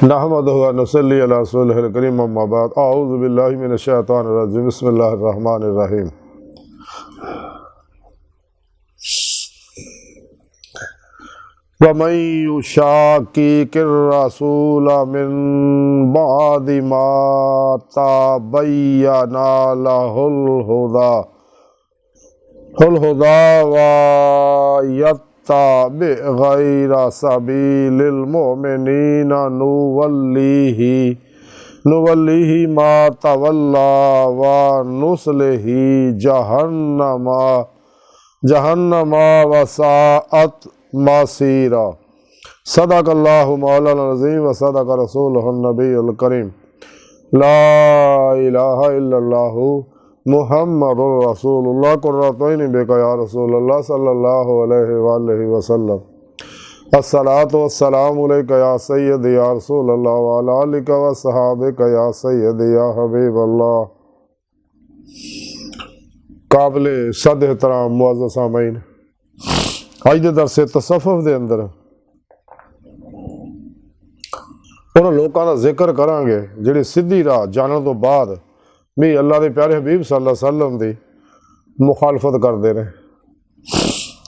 नहमदुहु व नसल्ली अला रसूलिहिल करीम अम्मा बाद अऊज़ु बिल्लाहि मिनश शैतानिर रजीम बिस्मिल्लाहिर रहमानिर रहीम। वमन युशाकिकिर रसूल मिन बादि मा तबय्यना लहुल हुदा व यत्तबि गैरा सबीलिल मुमिनीना नुवल्लिही मा तवल्ला व नुस्लिही जहन्नमा वसाअत मसीरा। सदक़ल्लाहु मौलाना अज़ीम व सदक़ रसूलुहुन नबीयुल करीम। ला इलाहा इल्लल्लाहु मुहम्मदुर रसूलुल्लाह कुर्रतुन बिका या रसूलल्लाह सल्लल्लाहु अलैहि वसल्लम। अस्सलातु वस्सलामु अलैका या सय्यदी या रसूलल्लाह व अला आलिका व सहाबिका या सय्यदी या हबीबल्लाह। काबिले सद एहतराम मुअज़्ज़ज़ सामीन, अज दे दरसे तसव्वुफ दे अंदर उन्हां लोकां दा जिक्र करांगे जिहड़े सीधी राह जानण तो बाद भी अल्लाह के प्यारे हबीब सल्लल्लाहु अलैहि वसल्लम की मुखालफत करते हैं।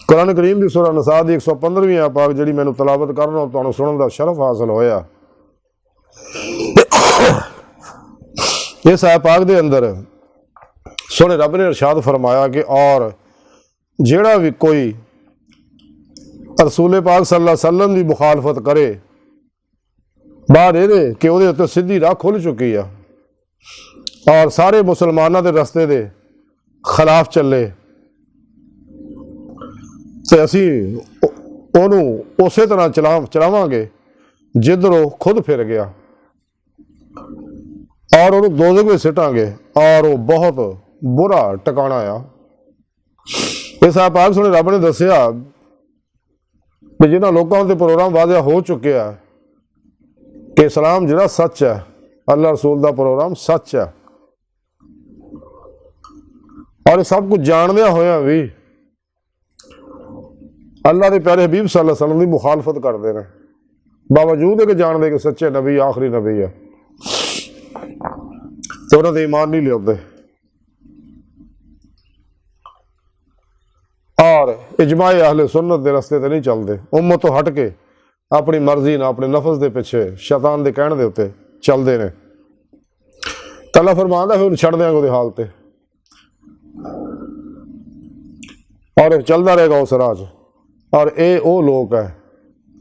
कुरान करीम की सूरह निसा की 115वीं आयत पाक जी मैंने तलावत करना तो सुनने का शरफ हासिल होया। इस आयत पाक के अंदर सोने रब ने इरशाद फरमाया कि और जेड़ा भी कोई रसूल पाक सल्लल्लाहु अलैहि वसल्लम की मुखालफत करे बाद ये कि वो उत्ते सीधी राह खुल चुकी है और सारे मुसलमानों के रस्ते के खिलाफ चले तो असी उन्होंने उस तरह चलावांगे जिधरों खुद फिर गया और उन्होंने दोज़ख में सिटांगे और वो बहुत बुरा टिकाणा आ। इस पाक सुने रब ने दसिया कि जिन्होंने लोगों के प्रोग्राम वाज़ह हो चुके हैं कि इस्लाम जिहड़ा सच है, अल्लाह रसूल का प्रोग्राम सच है और सब कुछ जानदिया होया भी अल्लाह के प्यारे हबीब सल्लल्लाहु अलैहि वसल्लम की मुखालफत करते हैं बावजूद है कि जानते कि सच्चे नबी आखिरी नबी है तो उन्होंने ईमान नहीं लियाते और इजमाए अहले सुन्नत के रस्ते ते नहीं चलते, उम्मत तो हट के अपनी मर्जी ना अपने नफस के पिछे शैतान के कहने के उत्ते चलते हैं। अल्लाह फरमांदा फिर छड़ देंगे उहदे हाल ते और चलता रहेगा उस राज। और ये वो लोग है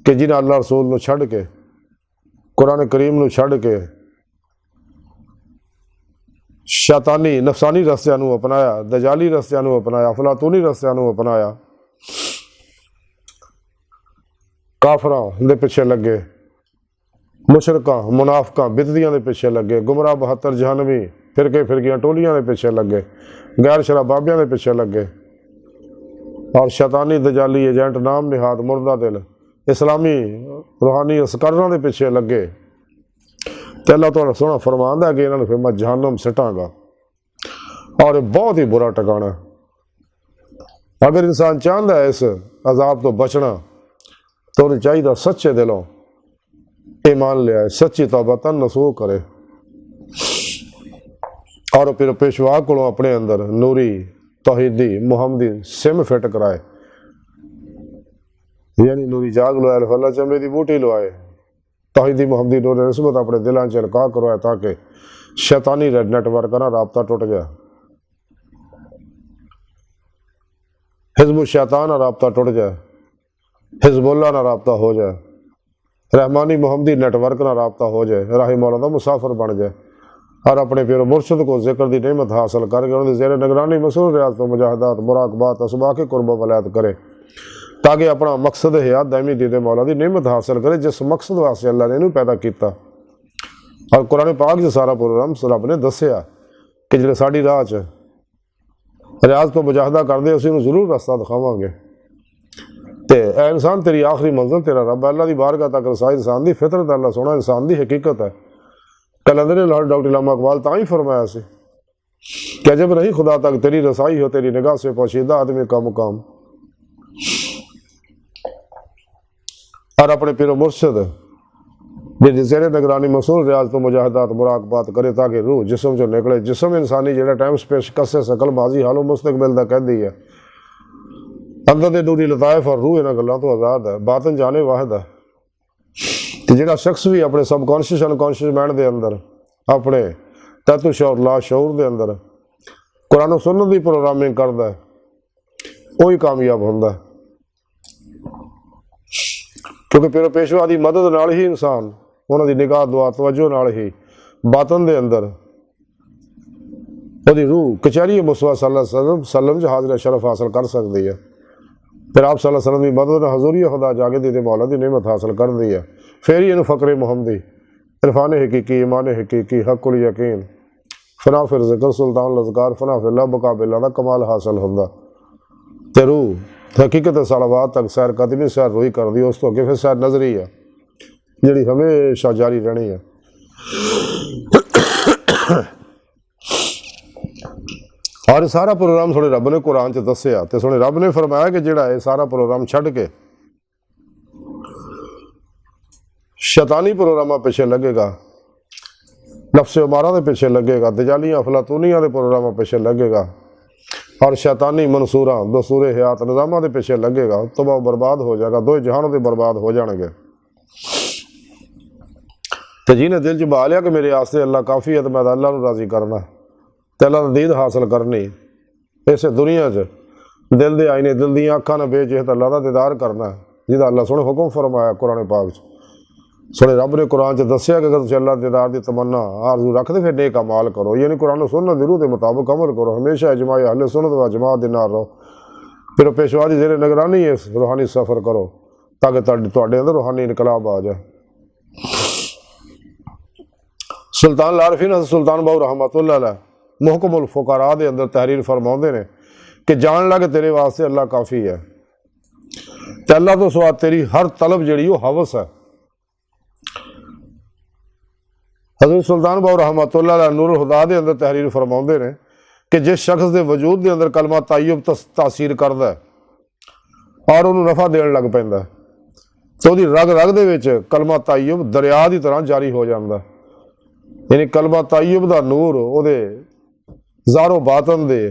कि जिन्हें अल्लाह रसूल नूं छड़ के कुरान करीम नूं छड़ के शैतानी नफसानी रस्तियां नूं अपनाया, दजाली रस्तियां नूं अपनाया, अफलातूनी रस्तियां नूं अपनाया, काफरां दे पिछे लगे, मुशरकां मुनाफकां बिदतियां दे पिछे लगे, गुमराह 72 जहनवी फिरकियां टोलियां दे पिछे लगे, गैर शराबाबियां दे पिछे लगे और शैतानी दजाली एजेंट नाम निहाद मुर्दा दिल इस्लामी रूहानी अस्करां दे पिछे लगे तो अल्लाह तुहानू सोहना फरमांदा है कि इन्होंने फिर मैं जहन्नम सिटांगा और बहुत ही बुरा ठिकाना। अगर इंसान चाहता है इस अजाब तो बचना तो उन्हें चाहिए सच्चे दिलों ईमान ले आए, सच्ची तौबा तन नसूह करे और फिर पेशवा को अपने अंदर नूरी तौहीदी मुहम्मदी सिम फिट कराए, यानी नूरी जाग लवाए, फला चंबे की बूटी लवाए, तौहीदी मुहम्मदी नूर निस्बत अपने दिलों च इल्का करवाए ताकि शैतानी नेटवर्क ना राबता टुट गया, हिजबुल शैतान ना राबता टुट जाए, हिजबुल्लाह ना राबता हो जाए, रहमानी मुहम्मदी नेटवर्क ना राबता हो जाए, राही मौला का मुसाफिर बन जाए और अपने पीर मुर्शद को जिक्र की नेमत हासिल करके उन्होंने ज़ेर निगरानी मसरूर रियाज़त मुजाहिदात मुराकबात असबा के कुर्ब वलायत करे ताकि अपना मकसद हयात दायमी दीदे मौला की नेमत हासिल करे जिस मकसद वास्ते अल्लाह ने इन्हूं पैदा किया। और कुरान पाक च सारा प्रोग्राम रब ने दसिया कि जिहड़े साडी राह च रियाज़त तो मुजाहिदा करते असीं उन्हूं जरूर रस्ता दिखावांगे ते ऐ इंसान तेरी आखिरी मंजिल तेरा रब अल्लाह की बारगाह तक रसाई इंसान की फितरत अल्लाह सोहना इंसान की हकीकत है। कलंदर डॉक्टर इलामा इकबाल तां ही फरमाया सी कि जब नहीं खुदा तक तेरी रसाई हो तेरी निगाह से पोशीदा आदमी का मुकाम। और अपने पीर मुर्शद जे जेरे निगरानी मसूल रियाज तो मुजाहिदात मुराकबात करे ताकि रूह जिसम चो निकले। जिसम इंसानी जो टाइम स्पेस कसे सकल माजी हालो मुस्तकबिल का कहती है। अंदर दे नूरी लताइफ और रूह इन्हां गल्लां तो आज़ाद है। बातन जाने वाहिद है। तो जो शख्स भी अपने सबकॉन्शियस अनकॉन्शियस माइंड के अंदर अपने तैतु शौर ला शौर के अंदर कुरान सुन्नत की प्रोग्रामिंग करता है, वही कामयाब होता है। क्योंकि फिर पेशवा की मदद नाल ही इंसान उन्होंने निगाह दुआ तवज्जो नाल ही बातन के अंदर वो रूह कचहरी मुस्तफा सल्लल्लाहु अलैहि वसल्लम च हाजिर शरफ हासिल कर सकती है। फिर आप सल्लल्लाहु अलैहि वसल्लम की मदद हजूरी खुदा जाके दी मौला की नेमत हासिल कर दी है। फिर ही इन फ़क्र मुहम्मदी इरफान हकीकी ईमान हकीकी हक़ुल यकीन फना फिर ज़िक्र सुल्तान लज़कार फना फिर लब काबिला का कमाल हासिल होंदा। ते रूह हकीकत सलावात तक सैर कदमी सैर रोई कर दी। उस तो अगे फिर सैर नजरी है जी हमेशा जारी रहनी है। और सारा प्रोग्राम थोड़े रब ने कुरान च दसिया तो सोने रब ने फरमाया कि जोड़ा है सारा प्रोग्राम छड़ के शैतानी प्रोग्राम पिछे लगेगा, नफ्स उमारा के पिछे लगेगा, दजालियाँ अफलातूनिया के प्रोग्राम पिछे लगेगा और शैतानी मंसूरा दसूरे हयात निज़ामा के पिछे लगेगा। तबाह बर्बाद हो जाएगा, दो जहानों के बर्बाद हो जाएंगे। तो जिन्हें दिल च बहा लिया कि मेरे आस्ते अल्लाह काफ़ी है तो मैं अल्लाह को राज़ी करना तो अल्लाह की दीद हासिल करनी इस दुनिया च दिल दे आईने दिल दी अखां ने बेचेत अल्लाह का दीदार करना जिहदा अल्लाह सोने हुक्म फरमाया कुरान पाक च। सोने रब ने कुरान च दसिया कि अगर तुम अल्लाह दीदार की तमन्ना आरजू रखते फिर नेक अमाल करो, यानी कुरान सुन्नत दी रूह के मुताबिक अमल करो। हमेशा इजमा अहले सुन्नत व जमात दे नाल रहो। फिर पेशवा दी जेरे निगरानी इस रूहानी सफ़र करो ताकि तुहाडे अंदर रूहानी इनकलाब आ जाए। सुल्तान लारफीन सुल्तान बाहू रहमतुल्लाह अलैह मुहकमुल फुकरा दे अंदर तहरीर फरमाते हैं कि जान लग तेरे वास्ते अल्लाह काफ़ी है तो अल्लाह तो सवा तेरी हर तलब जी वो हवस है। हज़रत सुल्तान बाहू रहमतुल्लाह अलैह नूरुल हुदा दे अंदर तहरीर फरमाते हैं कि जिस शख्स के वजूद के अंदर कलमा ताय्युब तासीर करता है और उन्होंने नफ़ा देन लग पैंदा तो उसकी रग रग दे विच कलमा ताय्युब दरिया की तरह जारी हो जाता है। यानी कलमा ताय्युब का नूर उहदे ज़ारो बातन दे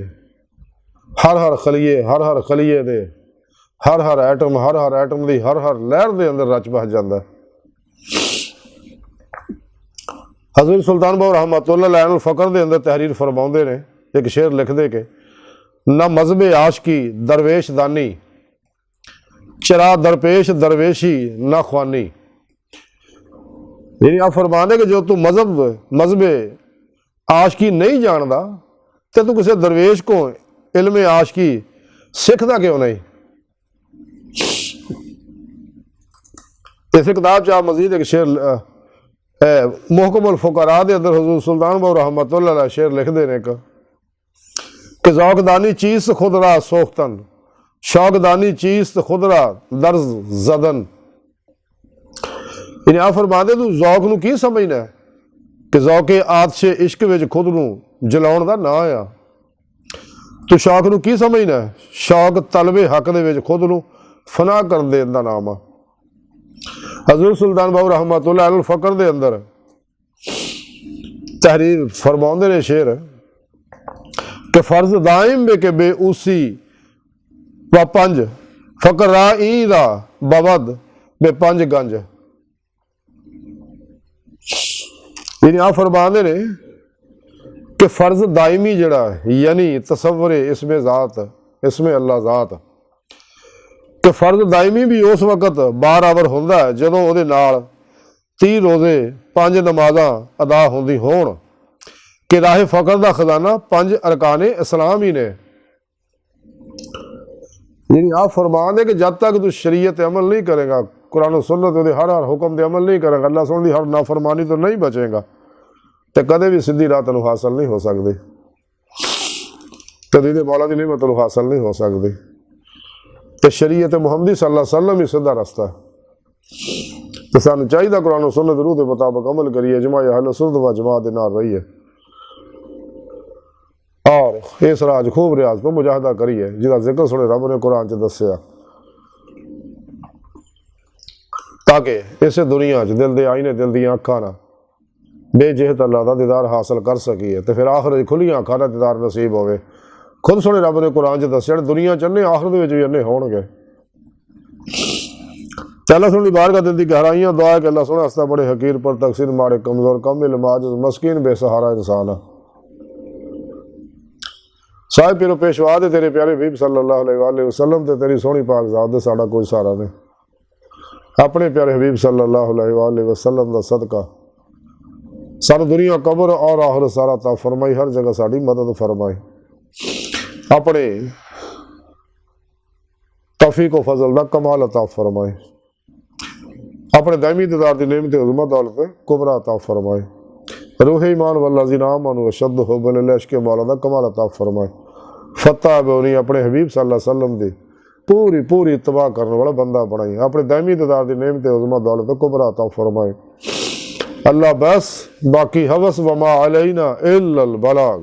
हर खलीए दे हर एटम की हर लहर के अंदर रच बस जाता है। हज़रत सुल्तान बाहू रहमतुल्लाह अलैह फ़क्र के अंदर तहरीर फरमाते हैं एक शेर लिखते के ना मजहब आशकी दरवेश दानी चरा दरपेश दरवेशी ना ख्वानी। यानी आप फरमाने कि जो तू मजहब आशकी नहीं जानता तो तू किसी दरवेश को इल्म आशकी सीखता क्यों नहीं। इस किताब आप मजीद एक शेर मुहकमुल फुकरा दे अंदर हुजूर सुल्तान बाहू रहमतुल्लाह अलैह शेर लिखते हैं कि ज़ौक़दानी चीज़ खुदरा सोख्तन शौकदानी चीज़ खुदरा दर्ज जदन। यानी आप फरमाते तू ज़ौक नूं की समझना है कि ज़ौक़े आतिशे इश्क विच खुद नूं जलाउण दा नां आ। तू शौक नूं की समझना है शौक तलबे हक दे विच खुद नूं फना करन देण दा नाम आ। हज़रत सुल्तान बाहू रहमतुल्लाह अलैह फ़क्र दे अंदर तहरीर फरमाते ने शेर कि फ़र्ज दाइम बे के बे उसी व पंज फ़क्रा ई दा बवद बे पंज गंज। यानी आप फरमाते ने कि फ़र्ज दायमी जड़ा यानी तसव्वुर इसमें ज़ात इसमें अल्लाह ज़ात कि फ़र्ज दायमी भी उस वक़्त बाराबर होंदा है जदों उहदे नाल 30 रोज़े 5 नमाज़ां अदा होंदी होण कि राहे फ़क्र दा खजाना 5 अरकाने इस्लाम ही ने। यानी आप फरमाते कि जब तक तू शरीयत अमल नहीं करेगा कुरान सुन्नत के हर हुक्म पे अमल नहीं करेगा अल्लाह सुन दी हर नाफरमानी तो नहीं बचेगा तो कदे भी सीधी राह तेन हासिल नहीं हो सकती, कभी भी मौला की नेमत तेन हासिल नहीं हो सकती। तो शरीयत मुहम्मदी सल्लल्लाहु अलैहि वसल्लम ही सीधा रास्ता है। तो सानू चाहिए कुरान सुन्नत रूह के मुताबिक अमल करिए, जमा अहले सुन्नत व जमात के नाल रहिए और इस राज खूब रियाज तो मुजाहिदा करिए जिसका जिक्र सुने रब ने कुरान च दसिया। ताकि इस दुनिया च दिल दे आईने दिल दी अखां ना बेजिहत अल्लाह दा दीदार हासिल कर सकीए तो फिर आखिर खुलियां अखां दा दीदार नसीब होवे। खुद सोने रब ने कुरान च दस्सिया दुनिया च अन्ने आखिरत विच भी अन्ने होणगे। अल्लाह सोने बार का दिल की गहराइयां दुआ है कि अल्लाह सोने हस्ता बड़े हकीर पर तकसीर मारे कमजोर कमिल माजिज मस्कीन बेसहारा इंसान है। साहिब पीरो पेशवा दे तेरे प्यारे हबीब सल्लल्लाहु अलैहि वसल्लम ते तेरी सोहनी पाक ज़ात दे साडा कोई सहारा नहीं। अपने प्यारे हबीब सल्लल्लाहु अलैहि वसल्लम दा सदका सारी दुनिया कब्र और आखिर सारा ता फरमाई, हर जगह साड़ी मदद फरमाई। अपने तौफीक व फजल दा कमाल अता फरमाए। अपने दायमी दीदार दी नेमत उज़्मा दौलत कुबरा अता फरमाए। रूह ईमान वल्लज़ीना आमनू अशद्द हुब्बन लिल्लाह इश्क़ मौला दा कमाल अता फरमाए। फतह बेउनी अपने हबीब सल्लल्लाहु अलैहि वसल्लम दी पूरी पूरी इत्तबा करने वाला बंदा बनाई। अपने दायमी दीदार दी नेमत उज़्मा दौलत कुबरा अता फरमाए। अल्लाह बस बाकी हवस वमा अलैना इल्लल बलाग।